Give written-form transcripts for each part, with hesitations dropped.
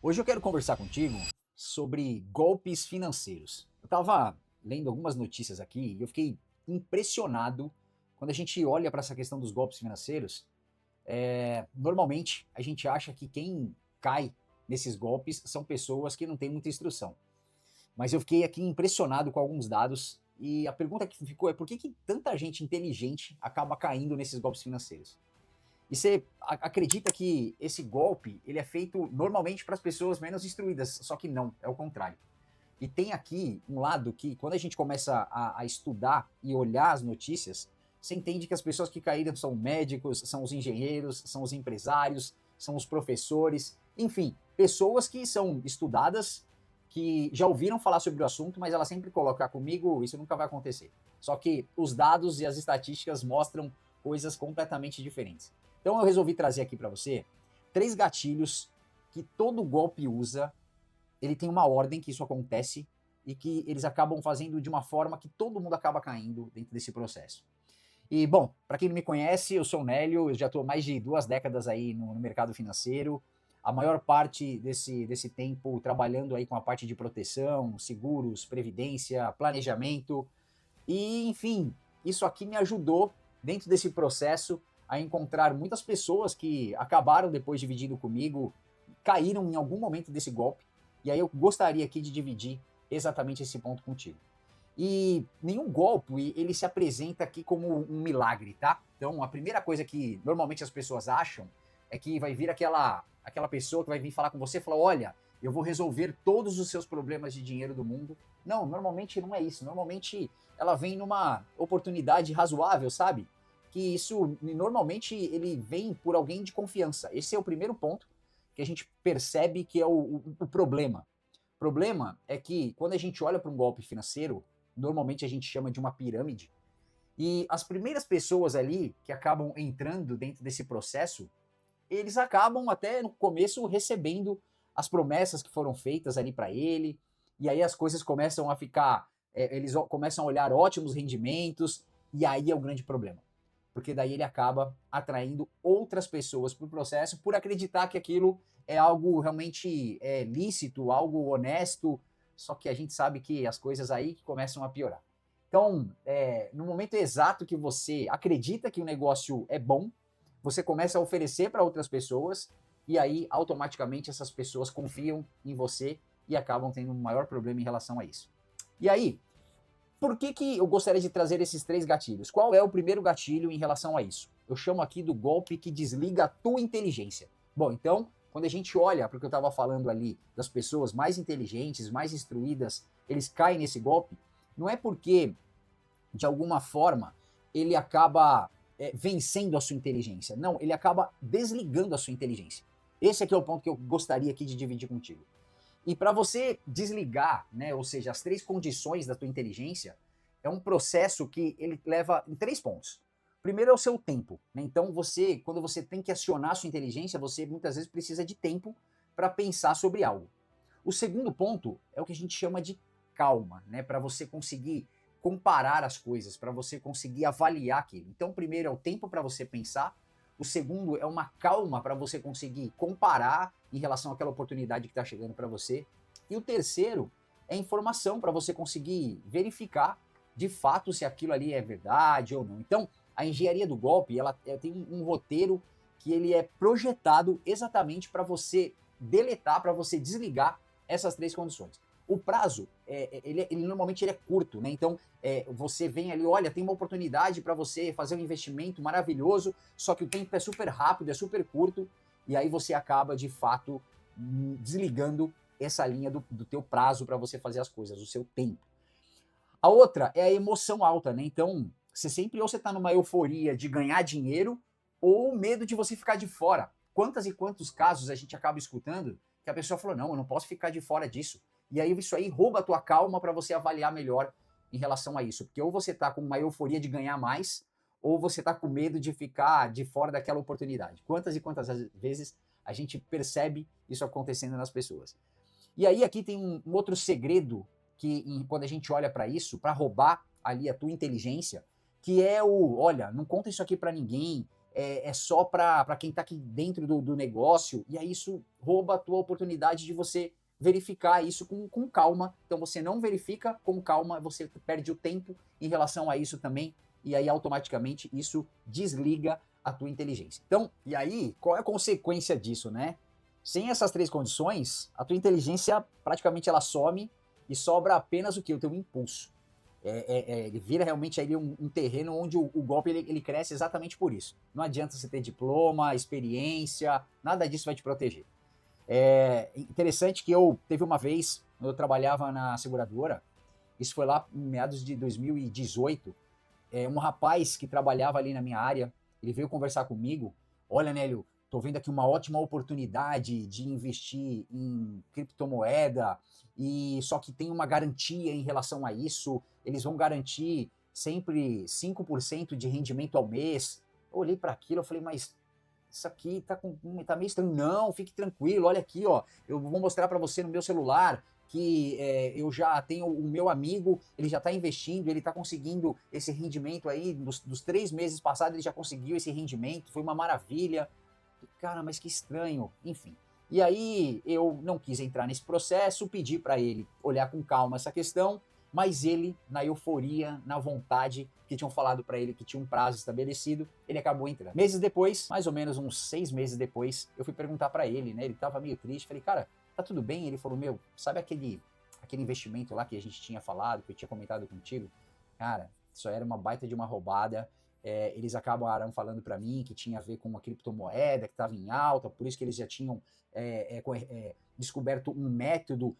Hoje eu quero conversar contigo sobre golpes financeiros. Eu estava lendo algumas notícias aqui e eu fiquei impressionado quando a gente olha para essa questão dos golpes financeiros. Normalmente a gente acha que quem cai nesses golpes são pessoas que não têm muita instrução. Mas eu fiquei aqui impressionado com alguns dados e a pergunta que ficou é por que tanta gente inteligente acaba caindo nesses golpes financeiros? E você acredita que esse golpe ele é feito normalmente para as pessoas menos instruídas, só que não, é o contrário. E tem aqui um lado que, quando a gente começa a estudar e olhar as notícias, você entende que as pessoas que caíram são médicos, são os engenheiros, são os empresários, são os professores, enfim, pessoas que são estudadas, que já ouviram falar sobre o assunto, mas ela sempre coloca comigo, isso nunca vai acontecer. Só que os dados e as estatísticas mostram coisas completamente diferentes. Então eu resolvi trazer aqui para você 3 gatilhos que todo golpe usa. Ele tem uma ordem que isso acontece e que eles acabam fazendo de uma forma que todo mundo acaba caindo dentro desse processo. E, bom, para quem não me conhece, eu sou o Nélio, eu já estou há mais de 2 décadas aí no mercado financeiro, a maior parte desse tempo trabalhando aí com a parte de proteção, seguros, previdência, planejamento, e, enfim, isso aqui me ajudou, dentro desse processo, a encontrar muitas pessoas que acabaram depois dividindo comigo, caíram em algum momento desse golpe, e aí eu gostaria aqui de dividir exatamente esse ponto contigo. E nenhum golpe ele se apresenta aqui como um milagre, tá? Então a primeira coisa que normalmente as pessoas acham é que vai vir aquela pessoa que vai vir falar com você e falar: olha, eu vou resolver todos os seus problemas de dinheiro do mundo. Não, normalmente não é isso. Normalmente ela vem numa oportunidade razoável, sabe? Que isso normalmente ele vem por alguém de confiança. Esse é o primeiro ponto que a gente percebe que é o problema. O problema é que quando a gente olha para um golpe financeiro, normalmente a gente chama de uma pirâmide, e as primeiras pessoas ali que acabam entrando dentro desse processo, eles acabam até no começo recebendo as promessas que foram feitas ali para ele, e aí as coisas começam a ficar, eles começam a olhar ótimos rendimentos, e aí é o grande problema. Porque daí ele acaba atraindo outras pessoas para o processo por acreditar que aquilo é algo realmente lícito, algo honesto, só que a gente sabe que as coisas aí que começam a piorar. Então, no momento exato que você acredita que o negócio é bom, você começa a oferecer para outras pessoas e aí automaticamente essas pessoas confiam em você e acabam tendo um maior problema em relação a isso. E aí, por que eu gostaria de trazer esses 3 gatilhos? Qual é o primeiro gatilho em relação a isso? Eu chamo aqui do golpe que desliga a tua inteligência. Bom, então, quando a gente olha para o que eu estava falando ali, das pessoas mais inteligentes, mais instruídas, eles caem nesse golpe, não é porque, de alguma forma, ele acaba vencendo a sua inteligência. Não, ele acaba desligando a sua inteligência. Esse aqui é o ponto que eu gostaria aqui de dividir contigo. E para você desligar, né, ou seja, as 3 condições da tua inteligência, é um processo que ele leva em 3 pontos. Primeiro é o seu tempo, né? Então você, quando você tem que acionar a sua inteligência, você muitas vezes precisa de tempo para pensar sobre algo. O segundo ponto é o que a gente chama de calma, né, para você conseguir comparar as coisas, para você conseguir avaliar aquilo. Então, primeiro é o tempo para você pensar, o segundo é uma calma para você conseguir comparar em relação àquela oportunidade que está chegando para você. E o terceiro é informação para você conseguir verificar de fato se aquilo ali é verdade ou não. Então, a engenharia do golpe, ela tem um roteiro que ele é projetado exatamente para você deletar, para você desligar essas 3 condições. O prazo, ele normalmente ele é curto, né? Então, você vem ali, olha, tem uma oportunidade para você fazer um investimento maravilhoso, só que o tempo é super rápido, é super curto, e aí você acaba, de fato, desligando essa linha do teu prazo para você fazer as coisas, o seu tempo. A outra é a emoção alta, né? Então, você sempre ou você está numa euforia de ganhar dinheiro ou medo de você ficar de fora. Quantas e quantos casos a gente acaba escutando que a pessoa falou: não, eu não posso ficar de fora disso. E aí isso aí rouba a tua calma para você avaliar melhor em relação a isso. Porque ou você está com uma euforia de ganhar mais, ou você está com medo de ficar de fora daquela oportunidade. Quantas e quantas vezes a gente percebe isso acontecendo nas pessoas. E aí aqui tem um outro segredo que quando a gente olha para isso, para roubar ali a tua inteligência, que é olha, não conta isso aqui para ninguém, é só para quem está aqui dentro do negócio, e aí isso rouba a tua oportunidade de você verificar isso com calma. Então você não verifica com calma, você perde o tempo em relação a isso também, e aí automaticamente isso desliga a tua inteligência. Então, e aí, qual é a consequência disso, né? Sem essas três condições, a tua inteligência praticamente ela some e sobra apenas o que? O teu impulso. Ele vira realmente ali um terreno onde o golpe ele cresce exatamente por isso. Não adianta você ter diploma, experiência, nada disso vai te proteger. É interessante que teve uma vez, eu trabalhava na seguradora, isso foi lá em meados de 2018, um rapaz que trabalhava ali na minha área, ele veio conversar comigo, olha, Nélio, tô vendo aqui uma ótima oportunidade de investir em criptomoeda, e só que tem uma garantia em relação a isso, eles vão garantir sempre 5% de rendimento ao mês. Eu olhei para aquilo, eu falei, mas isso aqui tá meio estranho. Não, fique tranquilo, olha aqui, ó, eu vou mostrar para você no meu celular que eu já tenho o meu amigo, ele já está investindo, ele está conseguindo esse rendimento aí, dos 3 meses passados ele já conseguiu esse rendimento, foi uma maravilha. Cara, mas que estranho, enfim. E aí eu não quis entrar nesse processo, pedi para ele olhar com calma essa questão, mas ele, na euforia, na vontade, que tinham falado para ele que tinha um prazo estabelecido, ele acabou entrando. Meses depois, mais ou menos uns 6 meses depois, eu fui perguntar para ele, né? Ele estava meio triste, falei, cara, tá tudo bem? Ele falou, meu, sabe aquele investimento lá que a gente tinha falado, que eu tinha comentado contigo? Cara, isso era uma baita de uma roubada. Eles acabaram falando para mim que tinha a ver com uma criptomoeda que estava em alta, por isso que eles já tinham descoberto um método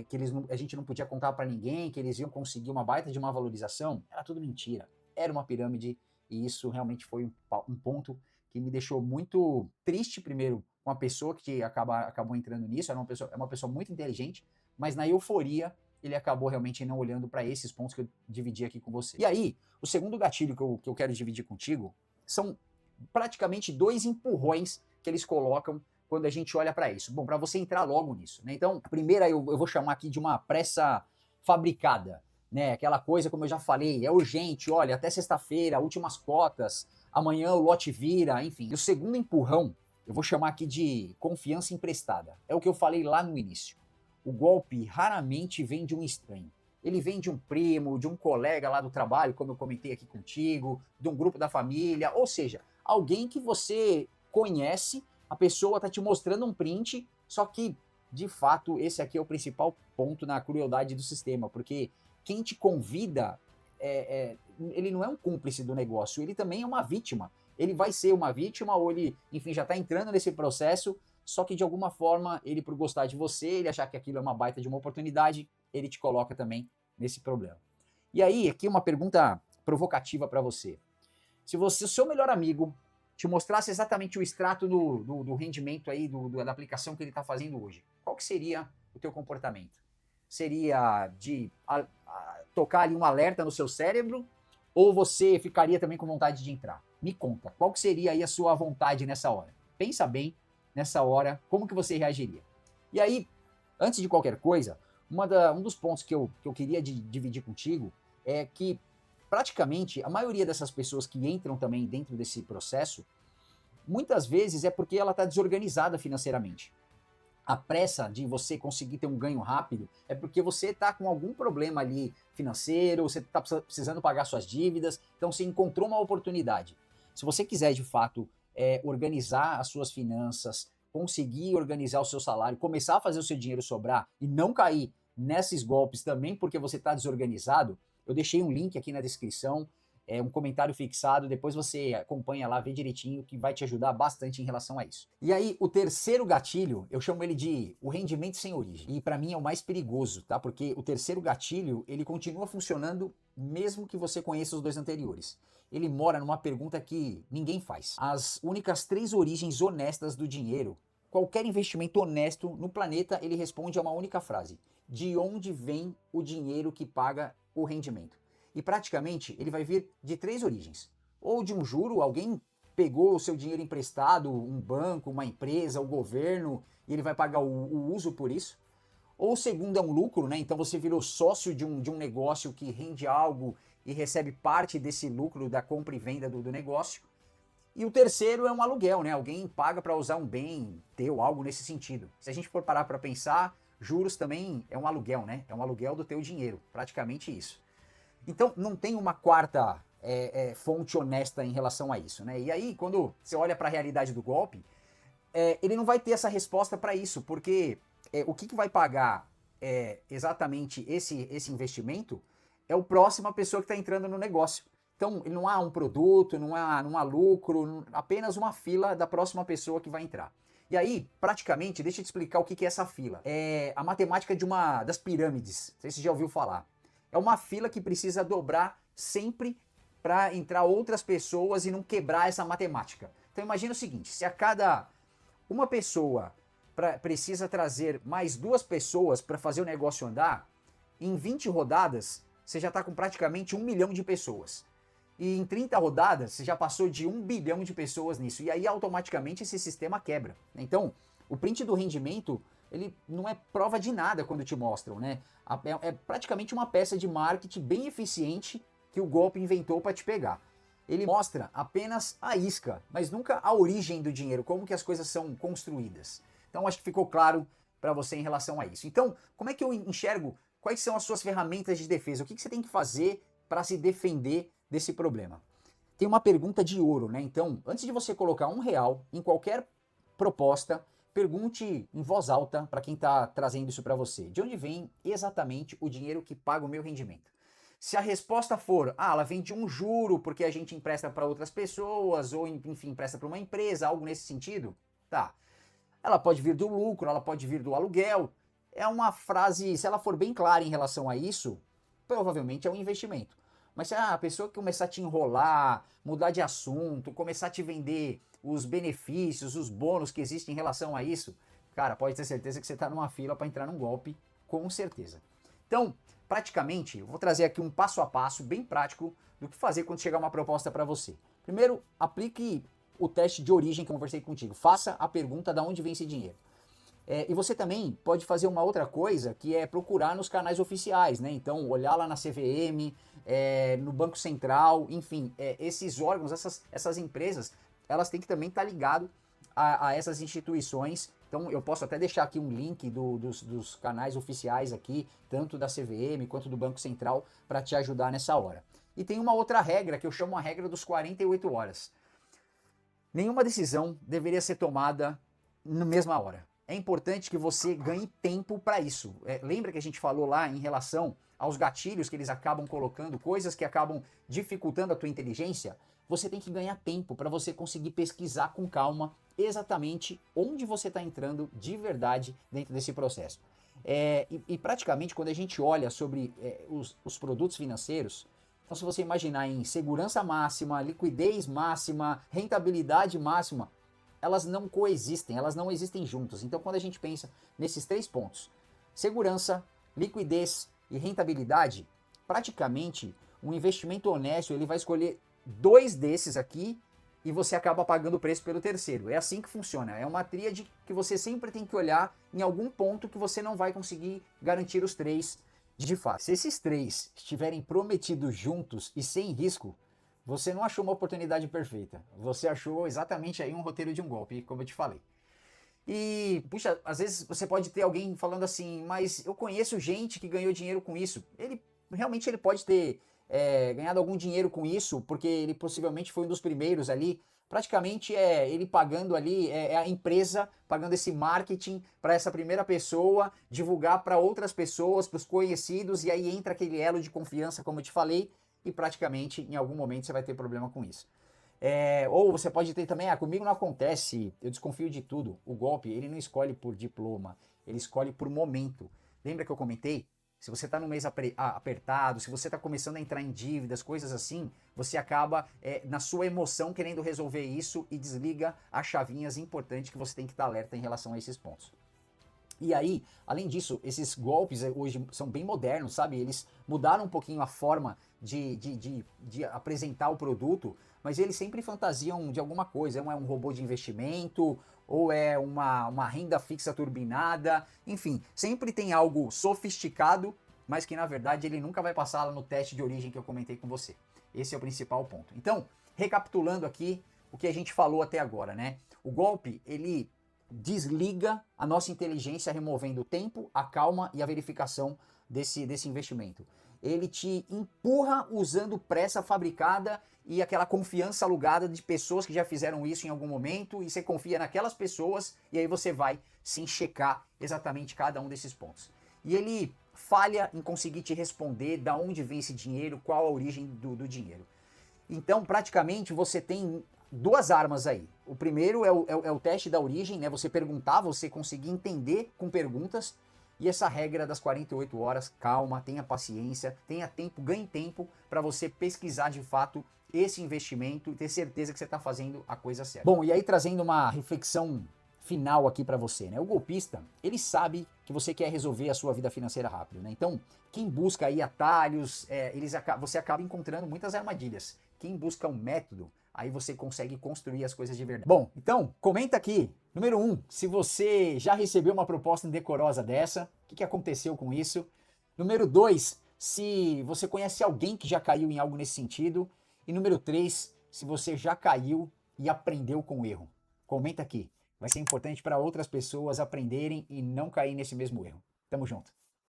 que a gente não podia contar para ninguém, que eles iam conseguir uma baita de uma valorização. Era tudo mentira, era uma pirâmide, e isso realmente foi um ponto que me deixou muito triste, primeiro, com a pessoa que acabou entrando nisso, é uma pessoa muito inteligente, mas na euforia ele acabou realmente não olhando para esses pontos que eu dividi aqui com você. E aí, o segundo gatilho que eu quero dividir contigo são praticamente 2 empurrões que eles colocam quando a gente olha para isso. Bom, para você entrar logo nisso, né? Então, a primeira eu vou chamar aqui de uma pressa fabricada, né? Aquela coisa, como eu já falei, é urgente, olha, até sexta-feira, últimas cotas, amanhã o lote vira, enfim. E o segundo empurrão, eu vou chamar aqui de confiança emprestada. É o que eu falei lá no início. O golpe raramente vem de um estranho. Ele vem de um primo, de um colega lá do trabalho, como eu comentei aqui contigo, de um grupo da família, ou seja, alguém que você conhece, a pessoa está te mostrando um print, só que, de fato, esse aqui é o principal ponto na crueldade do sistema, porque quem te convida, ele não é um cúmplice do negócio, ele também é uma vítima. Ele vai ser uma vítima ou ele, enfim, já está entrando nesse processo, só que de alguma forma, ele por gostar de você, ele achar que aquilo é uma baita de uma oportunidade, ele te coloca também nesse problema. E aí, aqui uma pergunta provocativa para você. Se o seu melhor amigo te mostrasse exatamente o extrato do rendimento aí, da aplicação que ele está fazendo hoje, qual que seria o teu comportamento? Seria de tocar ali um alerta no seu cérebro ou você ficaria também com vontade de entrar? Me conta, qual que seria aí a sua vontade nessa hora? Pensa bem nessa hora, como que você reagiria? E aí, antes de qualquer coisa, um dos pontos que eu queria dividir contigo é que praticamente a maioria dessas pessoas que entram também dentro desse processo, muitas vezes é porque ela está desorganizada financeiramente. A pressa de você conseguir ter um ganho rápido é porque você está com algum problema ali financeiro, você está precisando pagar suas dívidas, então você encontrou uma oportunidade. Se você quiser de fato organizar as suas finanças, conseguir organizar o seu salário, começar a fazer o seu dinheiro sobrar e não cair nesses golpes também porque você está desorganizado, eu deixei um link aqui na descrição, um comentário fixado, depois você acompanha lá, vê direitinho, que vai te ajudar bastante em relação a isso. E aí, o terceiro gatilho, eu chamo ele de o rendimento sem origem. E para mim é o mais perigoso, tá? Porque o terceiro gatilho, ele continua funcionando mesmo que você conheça os 2 anteriores. Ele mora numa pergunta que ninguém faz. As únicas 3 origens honestas do dinheiro, qualquer investimento honesto no planeta, ele responde a uma única frase: de onde vem o dinheiro que paga o rendimento? E praticamente ele vai vir de 3 origens. Ou de um juro, alguém pegou o seu dinheiro emprestado, um banco, uma empresa, o governo, e ele vai pagar o uso por isso. Ou o segundo é um lucro, né? Então você virou sócio de um negócio que rende algo e recebe parte desse lucro da compra e venda do negócio. E o terceiro é um aluguel, né? Alguém paga para usar um bem teu, algo nesse sentido. Se a gente for parar para pensar, juros também é um aluguel, né? É um aluguel do teu dinheiro, praticamente isso. Então não tem uma quarta fonte honesta em relação a isso, né? E aí quando você olha para a realidade do golpe, ele não vai ter essa resposta para isso, porque o que vai pagar exatamente esse investimento é o próximo a pessoa que está entrando no negócio. Então, não há um produto, não há lucro, apenas uma fila da próxima pessoa que vai entrar. E aí, praticamente, deixa eu te explicar o que é essa fila. É a matemática de uma das pirâmides. Não sei se você já ouviu falar. É uma fila que precisa dobrar sempre para entrar outras pessoas e não quebrar essa matemática. Então, imagina o seguinte: se a cada uma pessoa precisa trazer mais 2 pessoas para fazer o negócio andar, em 20 rodadas, você já está com praticamente 1 milhão de pessoas. E em 30 rodadas, você já passou de 1 bilhão de pessoas nisso. E aí, automaticamente, esse sistema quebra. Então, o print do rendimento, ele não é prova de nada quando te mostram, né? É praticamente uma peça de marketing bem eficiente que o golpe inventou para te pegar. Ele mostra apenas a isca, mas nunca a origem do dinheiro, como que as coisas são construídas. Então, acho que ficou claro para você em relação a isso. Então, como é que eu enxergo? Quais são as suas ferramentas de defesa? O que você tem que fazer para se defender desse problema? Tem uma pergunta de ouro, né? Então, antes de você colocar R$ 1 em qualquer proposta, pergunte em voz alta para quem está trazendo isso para você. De onde vem exatamente o dinheiro que paga o meu rendimento? Se a resposta for, ela vem de um juro porque a gente empresta para outras pessoas, ou enfim, empresta para uma empresa, algo nesse sentido, tá. Ela pode vir do lucro, ela pode vir do aluguel. É uma frase, se ela for bem clara em relação a isso, provavelmente é um investimento. Mas se a pessoa começar a te enrolar, mudar de assunto, começar a te vender os benefícios, os bônus que existem em relação a isso, cara, pode ter certeza que você está numa fila para entrar num golpe, com certeza. Então, praticamente, eu vou trazer aqui um passo a passo bem prático do que fazer quando chegar uma proposta para você. Primeiro, aplique o teste de origem que eu conversei contigo. Faça a pergunta de onde vem esse dinheiro. E você também pode fazer uma outra coisa, que é procurar nos canais oficiais, né? Então, olhar lá na CVM, no Banco Central, enfim, esses órgãos, essas empresas, elas têm que também estar ligado a essas instituições. Então, eu posso até deixar aqui um link dos canais oficiais aqui, tanto da CVM quanto do Banco Central, para te ajudar nessa hora. E tem uma outra regra, que eu chamo a regra dos 48 horas. Nenhuma decisão deveria ser tomada na mesma hora. É importante que você ganhe tempo para isso. Lembra que a gente falou lá em relação aos gatilhos que eles acabam colocando, coisas que acabam dificultando a tua inteligência? Você tem que ganhar tempo para você conseguir pesquisar com calma exatamente onde você está entrando de verdade dentro desse processo. E praticamente quando a gente olha sobre os produtos financeiros, então se você imaginar em segurança máxima, liquidez máxima, rentabilidade máxima, elas não coexistem, elas não existem juntas. Então quando a gente pensa nesses 3 pontos, segurança, liquidez e rentabilidade, praticamente um investimento honesto ele vai escolher 2 desses aqui e você acaba pagando o preço pelo terceiro. É assim que funciona. É uma tríade que você sempre tem que olhar em algum ponto que você não vai conseguir garantir os 3 de fato. Se esses 3 estiverem prometidos juntos e sem risco, você não achou uma oportunidade perfeita. Você achou exatamente aí um roteiro de um golpe, como eu te falei. E, puxa, às vezes você pode ter alguém falando assim, mas eu conheço gente que ganhou dinheiro com isso. Realmente ele pode ter ganhado algum dinheiro com isso, porque ele possivelmente foi um dos primeiros ali. Praticamente ele pagando ali, a empresa pagando esse marketing para essa primeira pessoa, divulgar para outras pessoas, para os conhecidos, e aí entra aquele elo de confiança, como eu te falei, e praticamente em algum momento você vai ter problema com isso. Ou você pode ter também, comigo não acontece, eu desconfio de tudo. O golpe, ele não escolhe por diploma, ele escolhe por momento. Lembra que eu comentei? Se você está no mês apertado, se você está começando a entrar em dívidas, coisas assim, você acaba, na sua emoção, querendo resolver isso e desliga as chavinhas importantes que você tem que estar alerta em relação a esses pontos. E aí, além disso, esses golpes hoje são bem modernos, sabe? Eles mudaram um pouquinho a forma de apresentar o produto, mas eles sempre fantasiam de alguma coisa. É um robô de investimento, ou é uma renda fixa turbinada, enfim, sempre tem algo sofisticado, mas que na verdade ele nunca vai passar lá no teste de origem que eu comentei com você. Esse é o principal ponto. Então, recapitulando aqui, o que a gente falou até agora, né? O golpe, ele desliga a nossa inteligência removendo o tempo, a calma e a verificação desse investimento. Ele te empurra usando pressa fabricada e aquela confiança alugada de pessoas que já fizeram isso em algum momento e você confia naquelas pessoas e aí você vai sim checar exatamente cada um desses pontos. E ele falha em conseguir te responder da onde vem esse dinheiro, qual a origem do dinheiro. Então, praticamente, você tem duas armas aí. O primeiro é o teste da origem, né? Você perguntar, você conseguir entender com perguntas. E essa regra das 48 horas, calma, tenha paciência, tenha tempo, ganhe tempo para você pesquisar de fato esse investimento e ter certeza que você está fazendo a coisa certa. Bom, e aí trazendo uma reflexão final aqui para você, né? O golpista, ele sabe que você quer resolver a sua vida financeira rápido, né? Então, quem busca aí atalhos, você acaba encontrando muitas armadilhas. Quem busca um método, aí você consegue construir as coisas de verdade. Bom, então, comenta aqui. Número 1, se você já recebeu uma proposta indecorosa dessa, o que aconteceu com isso? Número 2, se você conhece alguém que já caiu em algo nesse sentido. E número 3, se você já caiu e aprendeu com o erro. Comenta aqui. Vai ser importante para outras pessoas aprenderem e não cair nesse mesmo erro. Tamo junto.